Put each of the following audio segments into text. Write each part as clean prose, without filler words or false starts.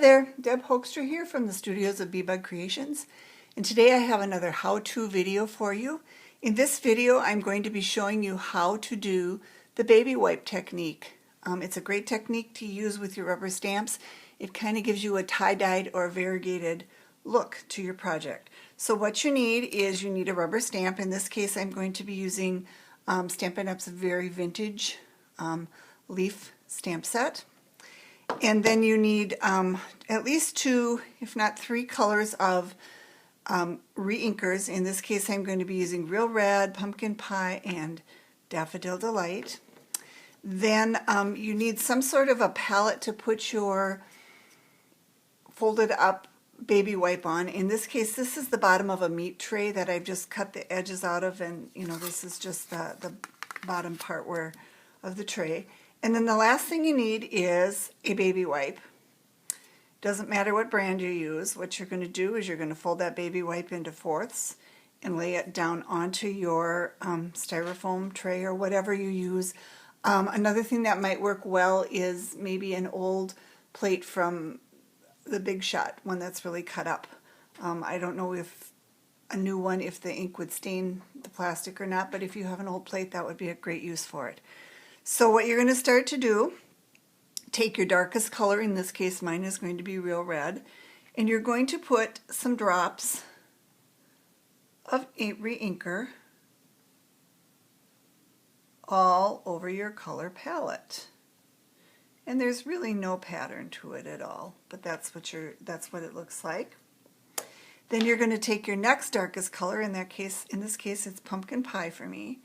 there, Deb Hoekstra here from the studios of Bee-Bug Creations, and today I have another how-to video for you. In this video I'm going to be showing you how to do the baby wipe technique. It's a great technique to use with your rubber stamps. It kind of gives you a tie-dyed or variegated look to your project. So what you need is a rubber stamp. In this case I'm going to be using Stampin' Up's very vintage leaf stamp set. And then you need at least 2, if not 3 colors of re-inkers. In this case I'm going to be using Real Red, Pumpkin Pie, and Daffodil Delight. Then you need some sort of a palette to put your folded up baby wipe on. In this case, this is the bottom of a meat tray that I've just cut the edges out of, and this is just the bottom part of the tray. And then the last thing you need is a baby wipe. Doesn't matter what brand you use. What you're going to do is you're going to fold that baby wipe into fourths and lay it down onto your styrofoam tray or whatever you use. Another thing that might work well is maybe an old plate from the Big Shot, one that's really cut up. I don't know if a new one, if the ink would stain the plastic or not, but if you have an old plate, that would be a great use for it. So what you're going to start to do, take your darkest color, in this case mine is going to be Real Red, and you're going to put some drops of re-inker all over your color palette. And there's really no pattern to it at all, but that's what it looks like. Then you're going to take your next darkest color, in this case it's Pumpkin Pie for me,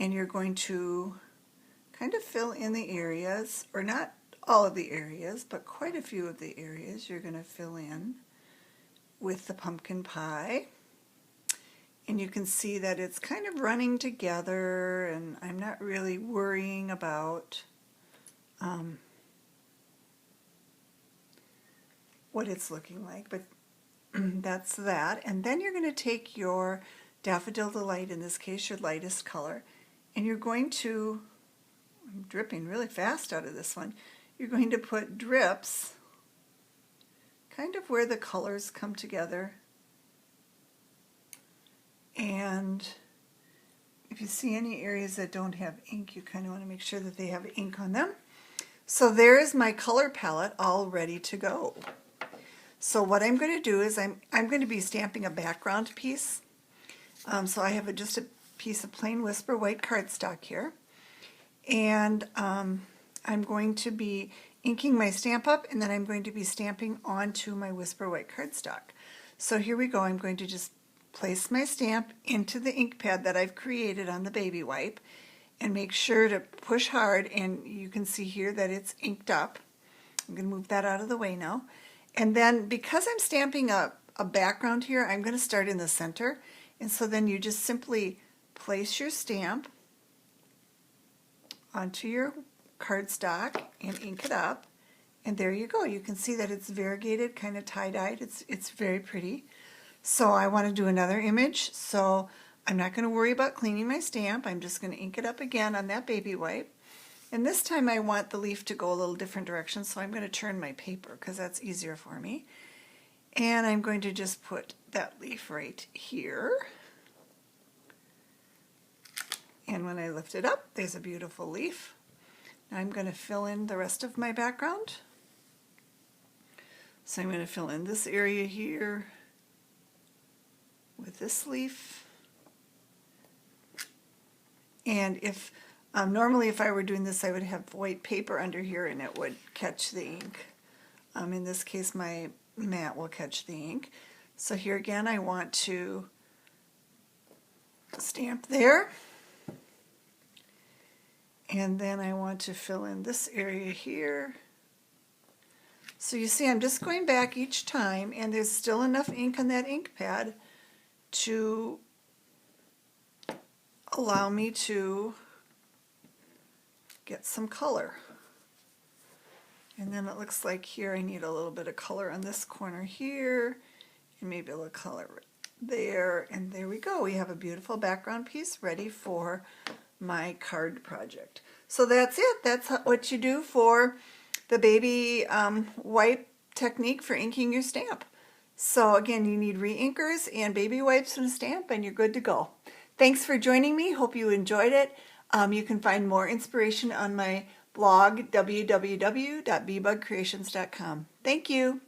and you're going to kind of fill in the areas, or not all of the areas, but quite a few of the areas you're going to fill in with the pumpkin pie. And you can see that it's kind of running together, and I'm not really worrying about what it's looking like, but that's that. And then you're going to take your Daffodil Delight, in this case your lightest color, and you're going to, I'm dripping really fast out of this one, you're going to put drips kind of where the colors come together. And if you see any areas that don't have ink, you kind of want to make sure that they have ink on them. So there is my color palette all ready to go. So what I'm going to do is I'm going to be stamping a background piece. So I have just a piece of plain Whisper white cardstock here. And I'm going to be inking my stamp up, and then I'm going to be stamping onto my Whisper white cardstock. So here we go. I'm going to just place my stamp into the ink pad that I've created on the baby wipe, and make sure to push hard, and you can see here that it's inked up. I'm going to move that out of the way now. And then because I'm stamping a background here, I'm going to start in the center, and so then you just simply place your stamp onto your cardstock and ink it up, and there you go. You can see that it's variegated, kind of tie-dyed. It's very pretty. So I want to do another image, so I'm not going to worry about cleaning my stamp. I'm just going to ink it up again on that baby wipe, and this time I want the leaf to go a little different direction, so I'm going to turn my paper because that's easier for me. And I'm going to just put that leaf right here. And when I lift it up, there's a beautiful leaf. Now I'm going to fill in the rest of my background. So I'm going to fill in this area here with this leaf. And if normally if I were doing this, I would have white paper under here and it would catch the ink. In this case, my mat will catch the ink. So here again, I want to stamp there. And then I want to fill in this area here. So you see I'm just going back each time, and there's still enough ink on that ink pad to allow me to get some color. And then it looks like here I need a little bit of color on this corner here, and maybe a little color there, and there we go. We have a beautiful background piece ready for my card project. So that's it. That's what you do for the baby wipe technique for inking your stamp. So again, you need re-inkers and baby wipes and a stamp, and you're good to go. Thanks for joining me. Hope you enjoyed it. You can find more inspiration on my blog, www.bbugcreations.com. Thank you.